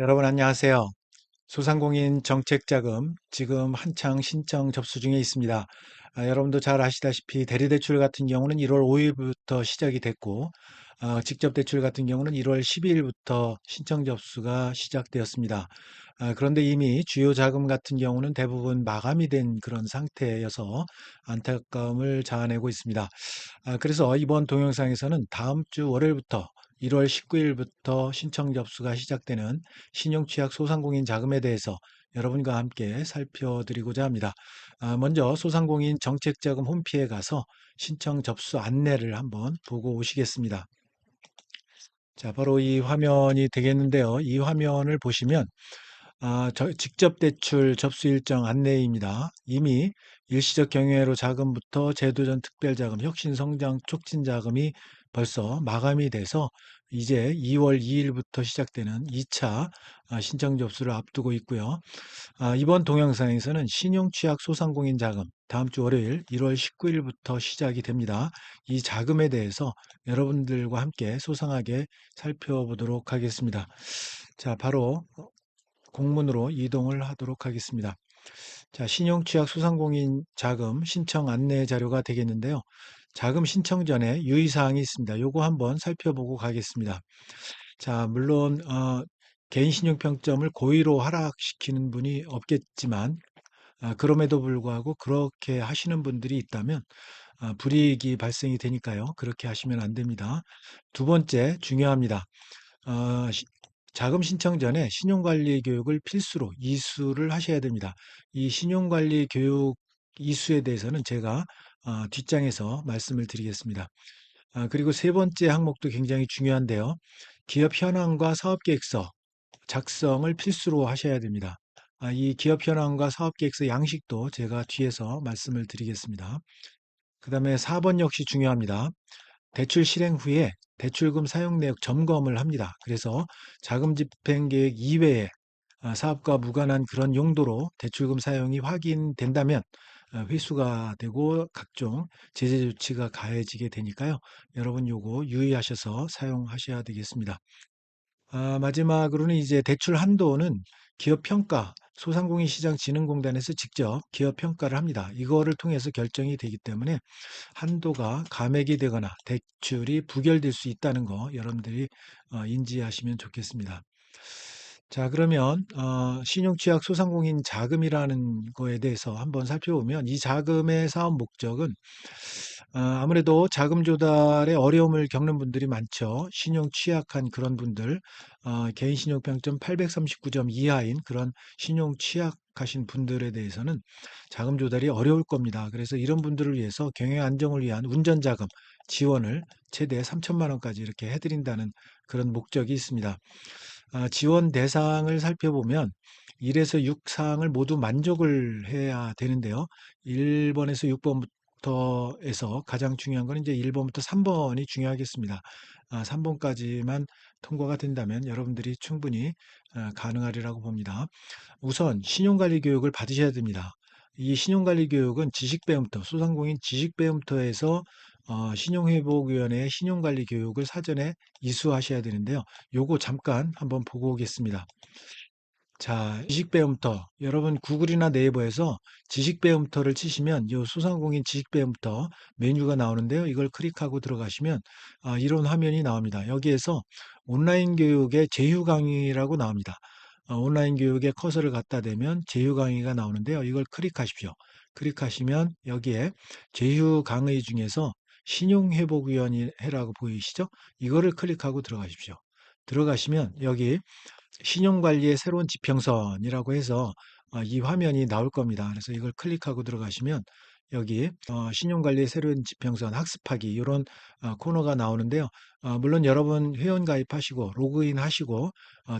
여러분 안녕하세요. 소상공인 정책자금 지금 한창 신청 접수 중에 있습니다. 여러분도 잘 아시다시피 대리대출 같은 경우는 1월 5일부터 시작이 됐고, 직접 대출 같은 경우는 1월 12일부터 신청 접수가 시작되었습니다. 그런데 이미 주요 자금 같은 경우는 대부분 마감이 된 그런 상태여서 안타까움을 자아내고 있습니다. 그래서 이번 동영상에서는 다음 주 월요일부터 1월 19일부터 신청 접수가 시작되는 신용취약 소상공인 자금에 대해서 여러분과 함께 살펴드리고자 합니다. 먼저 소상공인 정책자금 홈피에 가서 신청 접수 안내를 한번 보고 오시겠습니다. 자, 바로 이 화면이 되겠는데요. 이 화면을 보시면 직접 대출 접수 일정 안내입니다. 이미 일시적 경유회로 자금부터 제도전 특별자금, 혁신성장 촉진자금이 벌써 마감이 돼서 이제 2월 2일부터 시작되는 2차 신청 접수를 앞두고 있고요. 이번 동영상에서는 신용취약 소상공인 자금 다음 주 월요일 1월 19일부터 시작이 됩니다. 이 자금에 대해서 여러분들과 함께 소상하게 살펴보도록 하겠습니다. 자, 바로 공문으로 이동을 하도록 하겠습니다. 자, 신용취약 소상공인 자금 신청 안내 자료가 되겠는데요. 자금 신청 전에 유의사항이 있습니다. 요거 한번 살펴보고 가겠습니다. 자, 물론 개인 신용평점을 고의로 하락시키는 분이 없겠지만 그럼에도 불구하고 그렇게 하시는 분들이 있다면 불이익이 발생이 되니까요. 그렇게 하시면 안 됩니다. 두 번째 중요합니다. 어, 시- 자금 신청 전에 신용관리 교육을 필수로 이수를 하셔야 됩니다. 이 신용관리 교육 이수에 대해서는 제가 뒷장에서 말씀을 드리겠습니다. 그리고 세 번째 항목도 굉장히 중요한데요. 기업 현황과 사업계획서 작성을 필수로 하셔야 됩니다. 이 기업 현황과 사업계획서 양식도 제가 뒤에서 말씀을 드리겠습니다. 그 다음에 4번 역시 중요합니다. 대출 실행 후에 대출금 사용 내역 점검을 합니다. 그래서 자금 집행 계획 이외에 사업과 무관한 그런 용도로 대출금 사용이 확인된다면 회수가 되고 각종 제재 조치가 가해지게 되니까요. 여러분 요거 유의하셔서 사용하셔야 되겠습니다. 마지막으로는 이제 대출 한도는 기업 평가, 소상공인 시장 진흥공단에서 직접 기업 평가를 합니다. 이거를 통해서 결정이 되기 때문에 한도가 감액이 되거나 대출이 부결될 수 있다는 거 여러분들이 인지하시면 좋겠습니다. 자, 그러면 신용취약 소상공인 자금이라는 거에 대해서 한번 살펴보면 이 자금의 사업 목적은 아무래도 자금 조달에 어려움을 겪는 분들이 많죠. 신용 취약한 그런 분들, 개인 신용 평점 839점 이하인 그런 신용 취약하신 분들에 대해서는 자금 조달이 어려울 겁니다. 그래서 이런 분들을 위해서 경영 안정을 위한 운전 자금 지원을 최대 3천만 원까지 이렇게 해드린다는 그런 목적이 있습니다. 지원 대상을 살펴보면 1에서 6 사항을 모두 만족을 해야 되는데요. 1번에서 6번부터에서 가장 중요한 건 이제 1번부터 3번이 중요하겠습니다. 3번까지만 통과가 된다면 여러분들이 충분히 가능하리라고 봅니다. 우선 신용관리 교육을 받으셔야 됩니다. 이 신용관리 교육은 지식배움터, 소상공인 지식배움터에서 신용회복위원회의 신용관리 교육을 사전에 이수하셔야 되는데요. 요거 잠깐 한번 보고 오겠습니다. 자, 지식배움터. 여러분 구글이나 네이버에서 지식배움터를 치시면 요 소상공인 지식배움터 메뉴가 나오는데요. 이걸 클릭하고 들어가시면 이런 화면이 나옵니다. 여기에서 온라인 교육의 제휴 강의라고 나옵니다. 온라인 교육에 커서를 갖다 대면 제휴 강의가 나오는데요. 이걸 클릭하십시오. 클릭하시면 여기에 제휴 강의 중에서 신용회복위원회라고 보이시죠? 이거를 클릭하고 들어가십시오. 들어가시면 여기 신용관리의 새로운 지평선이라고 해서 이 화면이 나올 겁니다. 그래서 이걸 클릭하고 들어가시면 여기 신용관리의 새로운 지평선 학습하기 이런 코너가 나오는데요. 물론 여러분 회원 가입하시고 로그인 하시고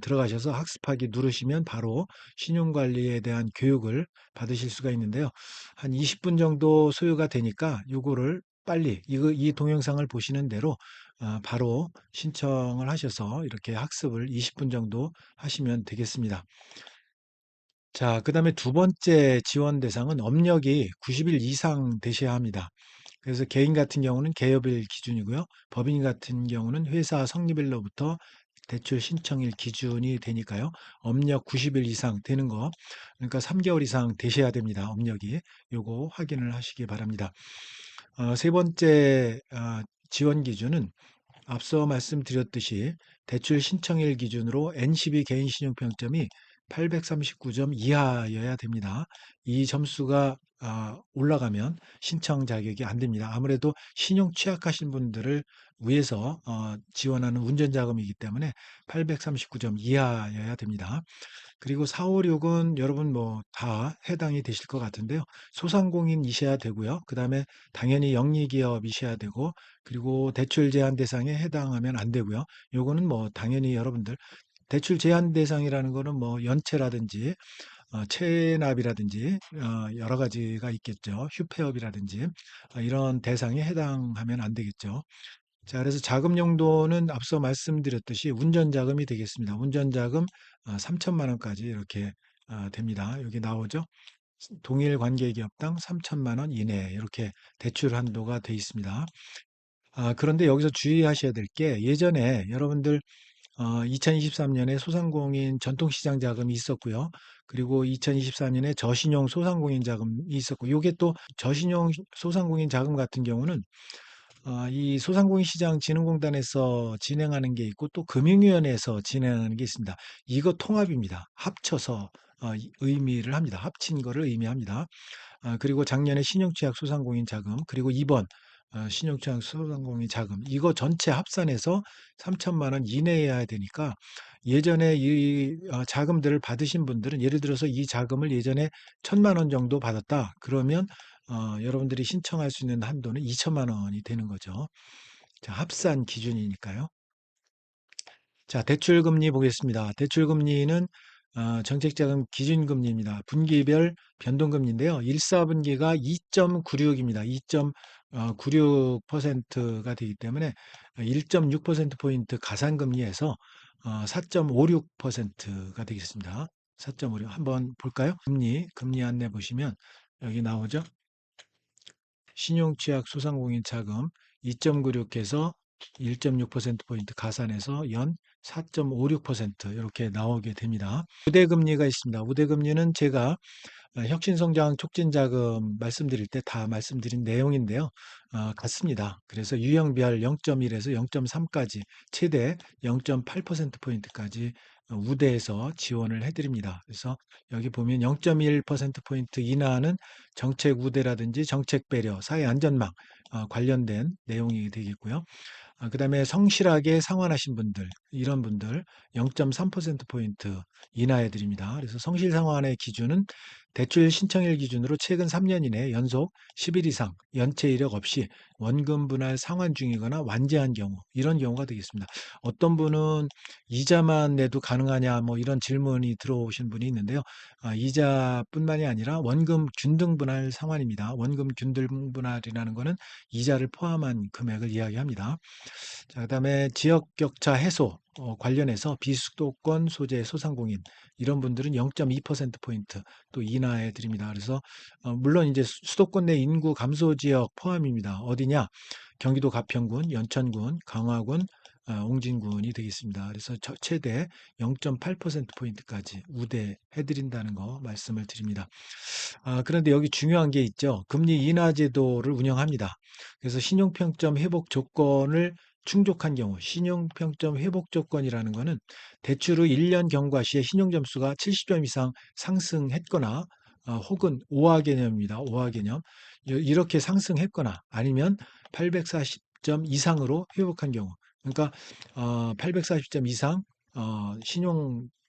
들어가셔서 학습하기 누르시면 바로 신용관리에 대한 교육을 받으실 수가 있는데요. 한 20분 정도 소요가 되니까 요거를 빨리 이 동영상을 보시는 대로 바로 신청을 하셔서 이렇게 학습을 20분 정도 하시면 되겠습니다. 자, 그 다음에 두 번째 지원 대상은 업력이 90일 이상 되셔야 합니다. 그래서 개인 같은 경우는 개업일 기준이고요. 법인 같은 경우는 회사 성립일로부터 대출 신청일 기준이 되니까요. 업력 90일 이상 되는 거, 그러니까 3개월 이상 되셔야 됩니다. 업력이. 요거 확인을 하시기 바랍니다. 세 번째 지원 기준은 앞서 말씀드렸듯이 대출 신청일 기준으로 N12 개인 신용평점이 839점 이하여야 됩니다. 이 점수가 올라가면 신청 자격이 안 됩니다. 아무래도 신용 취약하신 분들을 위해서 지원하는 운전자금이기 때문에 839점 이하여야 됩니다. 그리고 4, 5, 6은 여러분 뭐 다 해당이 되실 것 같은데요. 소상공인이셔야 되고요. 그다음에 당연히 영리기업이셔야 되고, 그리고 대출 제한 대상에 해당하면 안 되고요. 요거는 뭐 당연히 여러분들 대출 제한 대상이라는 거는 뭐 연체라든지 체납이라든지 여러 가지가 있겠죠. 휴폐업이라든지 이런 대상에 해당하면 안 되겠죠. 자, 그래서 자금 용도는 앞서 말씀드렸듯이 운전자금이 되겠습니다. 운전자금 3천만 원까지 이렇게 됩니다. 여기 나오죠. 동일 관계기업당 3천만 원 이내 이렇게 대출 한도가 돼 있습니다. 그런데 여기서 주의하셔야 될 게 예전에 여러분들 2023년에 소상공인 전통시장 자금이 있었고요. 그리고 2024년에 저신용 소상공인 자금이 있었고, 요게 또 저신용 소상공인 자금 같은 경우는 이 소상공인시장진흥공단에서 진행하는 게 있고 또 금융위원회에서 진행하는 게 있습니다. 이거 통합입니다. 합쳐서 의미를 합니다. 합친 거를 의미합니다. 그리고 작년에 신용취약 소상공인 자금, 그리고 이번 신용취약 소상공인 자금, 이거 전체 합산해서 3천만 원 이내여야 되니까 예전에 이 자금들을 받으신 분들은 예를 들어서 이 자금을 예전에 1천만 원 정도 받았다. 그러면 여러분들이 신청할 수 있는 한도는 2천만 원이 되는 거죠. 자, 합산 기준이니까요. 자, 대출금리 보겠습니다. 대출금리는 정책자금 기준금리입니다. 분기별 변동금리인데요. 1, 4분기가 2.96입니다. 2.96%가 되기 때문에 1.6%포인트 가산금리에서 4.56%가 되겠습니다. 4.56. 한번 볼까요? 금리 안내 보시면 여기 나오죠. 신용취약 소상공인 자금 2.96에서 1.6%포인트 가산해서 연 4.56% 이렇게 나오게 됩니다. 우대금리가 있습니다. 우대금리는 제가 혁신성장 촉진자금 말씀드릴 때 다 말씀드린 내용인데요. 같습니다. 그래서 유형별 0.1에서 0.3까지 최대 0.8%포인트까지 우대해서 지원을 해드립니다. 그래서 여기 보면 0.1%포인트 이하는 정책 우대라든지 정책 배려, 사회 안전망 관련된 내용이 되겠고요. 그다음에 성실하게 상환하신 분들, 이런 분들 0.3%포인트 인하해 드립니다. 그래서 성실 상환의 기준은 대출 신청일 기준으로 최근 3년 이내 연속 10일 이상 연체 이력 없이 원금 분할 상환 중이거나 완제한 경우, 이런 경우가 되겠습니다. 어떤 분은 이자만 내도 가능하냐 뭐 이런 질문이 들어오신 분이 있는데요. 이자뿐만이 아니라 원금 균등 분할 상환입니다. 원금 균등 분할이라는 것은 이자를 포함한 금액을 이야기합니다. 자, 그다음에 지역 격차 해소 관련해서 비수도권 소재 소상공인 이런 분들은 0.2%포인트 또 인하해 드립니다. 그래서 물론 이제 수도권 내 인구 감소 지역 포함입니다. 어디냐? 경기도 가평군, 연천군, 강화군, 옹진군이 되겠습니다. 그래서 최대 0.8%포인트까지 우대해 드린다는 거 말씀을 드립니다. 그런데 여기 중요한 게 있죠. 금리 인하 제도를 운영합니다. 그래서 신용평점 회복 조건을 충족한 경우, 신용평점 회복 조건이라는 것은 대출 후 1년 경과 시에 신용점수가 70점 이상 상승했거나 혹은 오하 개념입니다. 오하 개념. 이렇게 상승했거나 아니면 840점 이상으로 회복한 경우. 그러니까 840점 이상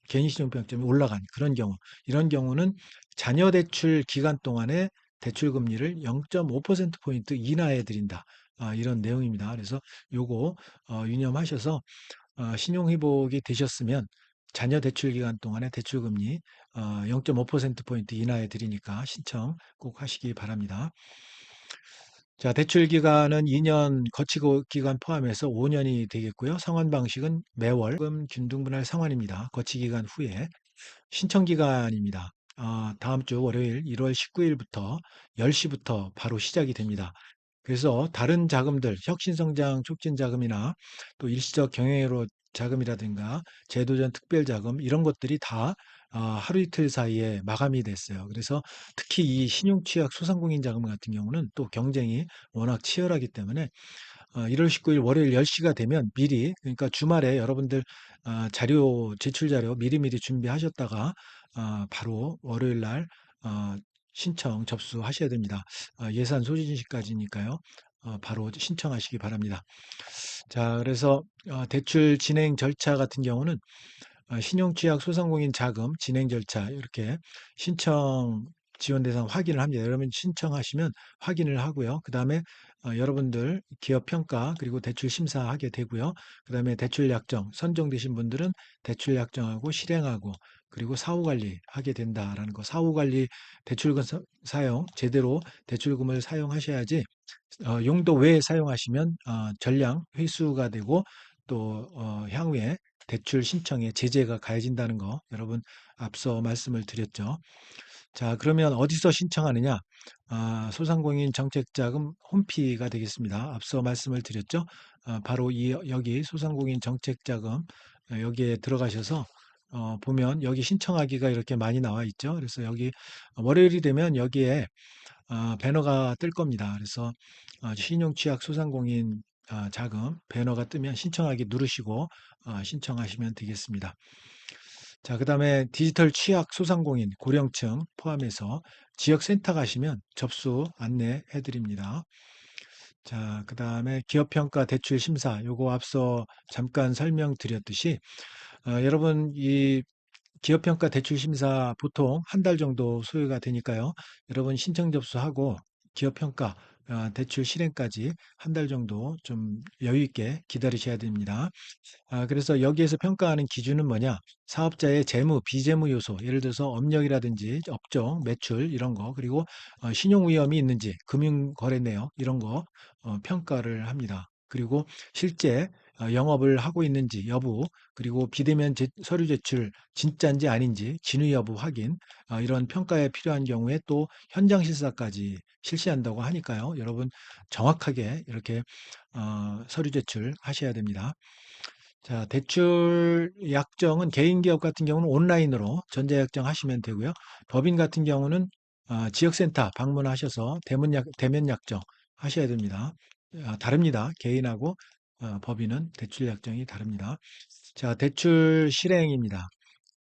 개인 신용평점이 올라간 그런 경우. 이런 경우는 자녀 대출 기간 동안에 대출 금리를 0.5%포인트 인하해 드린다. 이런 내용입니다. 그래서 요거 유념하셔서 신용 회복이 되셨으면 자녀 대출 기간 동안에 대출 금리 0.5%포인트 인하해 드리니까 신청 꼭 하시기 바랍니다. 자, 대출 기간은 2년 거치고 기간 포함해서 5년이 되겠고요. 상환 방식은 매월 금 균등분할 상환입니다. 거치 기간 후에 신청 기간입니다. 다음 주 월요일 1월 19일부터 10시부터 바로 시작이 됩니다. 그래서 다른 자금들, 혁신성장 촉진 자금이나 또 일시적 경영으로 자금이라든가 제도전 특별자금 이런 것들이 다 하루 이틀 사이에 마감이 됐어요. 그래서 특히 이 신용취약 소상공인 자금 같은 경우는 또 경쟁이 워낙 치열하기 때문에 1월 19일 월요일 10시가 되면 미리, 그러니까 주말에 여러분들 자료 제출 자료 미리미리 준비하셨다가 바로 월요일 날 어, 신청 접수하셔야 됩니다. 예산 소진 시까지니까요. 바로 신청하시기 바랍니다. 자, 그래서 대출 진행 절차 같은 경우는 신용취약 소상공인 자금 진행 절차 이렇게 신청 지원 대상 확인을 합니다. 여러분 신청하시면 확인을 하고요. 그 다음에 여러분들 기업 평가 그리고 대출 심사하게 되고요. 그 다음에 대출 약정 선정되신 분들은 대출 약정하고 실행하고 그리고 사후 관리 하게 된다라는 거. 사후 관리 대출금 사용 제대로 대출금을 사용하셔야지 용도 외에 사용하시면 전량 회수가 되고 또 향후에 대출 신청에 제재가 가해진다는 거 여러분 앞서 말씀을 드렸죠. 자, 그러면 어디서 신청하느냐? 소상공인 정책자금 홈피가 되겠습니다. 앞서 말씀을 드렸죠. 바로 여기 소상공인 정책자금 여기에 들어가셔서 보면 여기 신청하기가 이렇게 많이 나와 있죠. 그래서 여기 월요일이 되면 여기에 배너가 뜰 겁니다. 그래서 신용취약 소상공인 자금 배너가 뜨면 신청하기 누르시고 신청하시면 되겠습니다. 자, 그 다음에 디지털 취약 소상공인 고령층 포함해서 지역센터 가시면 접수 안내해 드립니다. 자, 그 다음에 기업평가 대출 심사 요거 앞서 잠깐 설명드렸듯이 여러분 이 기업평가 대출심사 보통 한 달 정도 소요가 되니까요. 여러분 신청 접수하고 기업평가 대출 실행까지 한 달 정도 좀 여유 있게 기다리셔야 됩니다. 그래서 여기에서 평가하는 기준은 뭐냐? 사업자의 재무, 비재무 요소, 예를 들어서 업력이라든지 업종, 매출 이런 거, 그리고 신용 위험이 있는지, 금융 거래 내역 이런 거 평가를 합니다. 그리고 실제 영업을 하고 있는지 여부, 그리고 비대면 서류 제출 진짜인지 아닌지 진위 여부 확인, 이런 평가에 필요한 경우에 또 현장 실사까지 실시한다고 하니까요. 여러분 정확하게 이렇게 서류 제출 하셔야 됩니다. 자, 대출 약정은 개인 기업 같은 경우는 온라인으로 전자약정 하시면 되고요. 법인 같은 경우는 지역센터 방문하셔서 대면 약정 하셔야 됩니다. 다릅니다. 개인하고 법인은 대출 약정이 다릅니다. 자, 대출 실행입니다.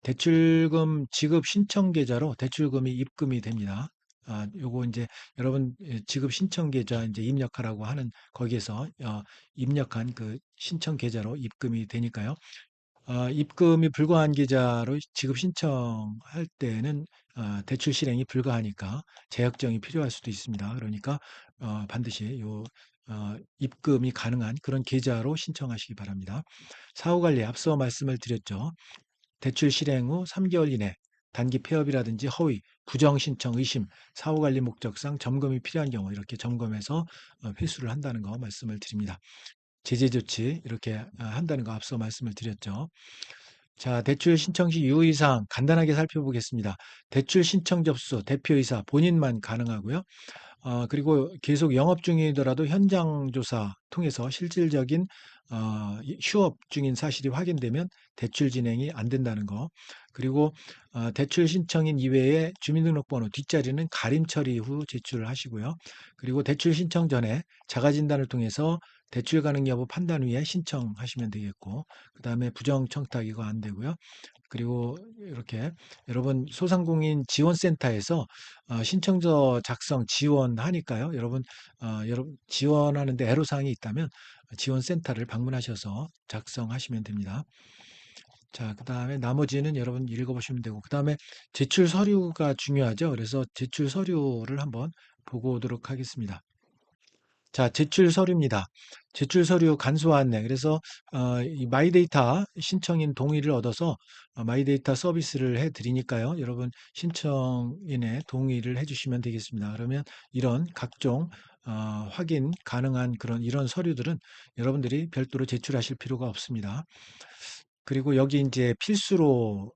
대출금 지급 신청 계좌로 대출금이 입금이 됩니다. 요거 이제 여러분 지급 신청 계좌 이제 입력하라고 하는 거기에서 입력한 그 신청 계좌로 입금이 되니까요. 입금이 불가한 계좌로 지급 신청할 때는 대출 실행이 불가하니까 재약정이 필요할 수도 있습니다. 그러니까 반드시 입금이 가능한 그런 계좌로 신청하시기 바랍니다. 사후 관리 앞서 말씀을 드렸죠. 대출 실행 후 3개월 이내 단기 폐업이라든지 허위, 부정 신청 의심, 사후 관리 목적상 점검이 필요한 경우 이렇게 점검해서 회수를 한다는 거 말씀을 드립니다. 제재 조치 이렇게 한다는 거 앞서 말씀을 드렸죠. 자, 대출 신청 시 유의사항 간단하게 살펴보겠습니다. 대출 신청 접수, 대표이사 본인만 가능하고요. 그리고 계속 영업 중이더라도 현장 조사 통해서 실질적인 휴업 중인 사실이 확인되면 대출 진행이 안 된다는 거. 그리고 대출 신청인 이외에 주민등록번호 뒷자리는 가림 처리 후 제출을 하시고요. 그리고 대출 신청 전에 자가진단을 통해서 대출 가능 여부 판단 후에 신청하시면 되겠고, 그 다음에 부정 청탁 이거 안 되고요. 그리고 이렇게 여러분 소상공인 지원센터에서 신청서 작성 지원하니까요. 여러분 지원하는데 애로사항이 있다면 지원센터를 방문하셔서 작성하시면 됩니다. 자, 그 다음에 나머지는 여러분 읽어보시면 되고, 그 다음에 제출 서류가 중요하죠. 그래서 제출 서류를 한번 보고 오도록 하겠습니다. 자, 제출 서류입니다. 제출 서류 간소 안내. 그래서 이 마이데이터 신청인 동의를 얻어서 마이데이터 서비스를 해 드리니까요. 여러분 신청인의 동의를 해 주시면 되겠습니다. 그러면 이런 각종 확인 가능한 그런 이런 서류들은 여러분들이 별도로 제출하실 필요가 없습니다. 그리고 여기 이제 필수로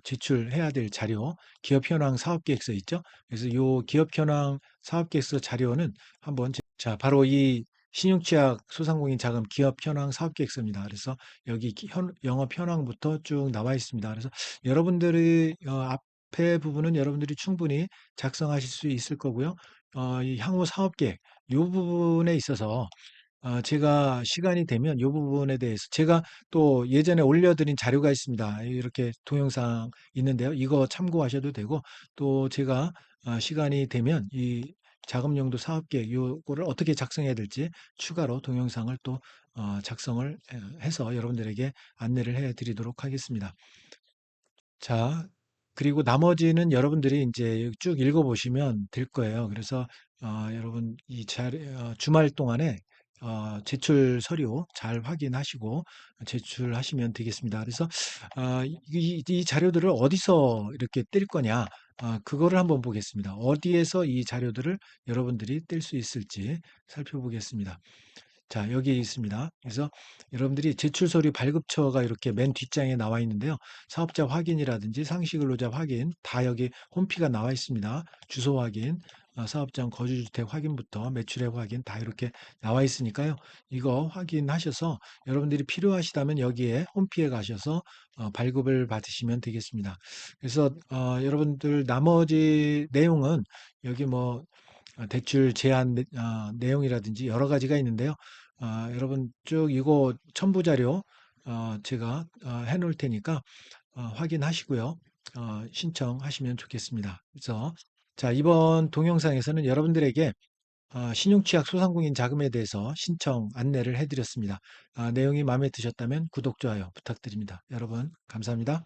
제출해야 될 자료, 기업 현황 사업 계획서 있죠? 그래서 이 기업 현황 사업 계획서 자료는 한번 바로 이 신용취약 소상공인 자금 기업 현황 사업 계획서입니다. 그래서 여기 영업 현황부터 쭉 나와 있습니다. 그래서 여러분들이 앞에 부분은 여러분들이 충분히 작성하실 수 있을 거고요. 이 향후 사업 계획 이 부분에 있어서 제가 시간이 되면 이 부분에 대해서 제가 또 예전에 올려드린 자료가 있습니다. 이렇게 동영상 있는데요. 이거 참고하셔도 되고 또 제가 시간이 되면 이 자금용도 사업계획 요거를 어떻게 작성해야 될지 추가로 동영상을 또 작성을 해서 여러분들에게 안내를 해 드리도록 하겠습니다. 자, 그리고 나머지는 여러분들이 이제 쭉 읽어보시면 될 거예요. 그래서 여러분 주말 동안에 제출 서류 잘 확인하시고 제출하시면 되겠습니다. 그래서 이 자료들을 어디서 이렇게 뗄 거냐, 그거를 한번 보겠습니다. 어디에서 이 자료들을 여러분들이 뗄 수 있을지 살펴보겠습니다. 자, 여기 있습니다. 그래서 여러분들이 제출 서류 발급처가 이렇게 맨 뒷장에 나와 있는데요. 사업자 확인이라든지 상시근로자 확인 다 여기 홈피가 나와 있습니다. 주소 확인, 사업장 거주주택 확인부터 매출액 확인 다 이렇게 나와 있으니까요. 이거 확인하셔서 여러분들이 필요하시다면 여기에 홈피에 가셔서 발급을 받으시면 되겠습니다. 그래서 여러분들 나머지 내용은 여기 뭐 대출 제한 내용이라든지 여러 가지가 있는데요. 여러분 쭉 이거 첨부 자료 제가 해놓을 테니까 확인하시고요. 신청하시면 좋겠습니다. 그래서 자, 이번 동영상에서는 여러분들에게 신용취약 소상공인 자금에 대해서 신청 안내를 해드렸습니다. 내용이 마음에 드셨다면 구독, 좋아요 부탁드립니다. 여러분 감사합니다.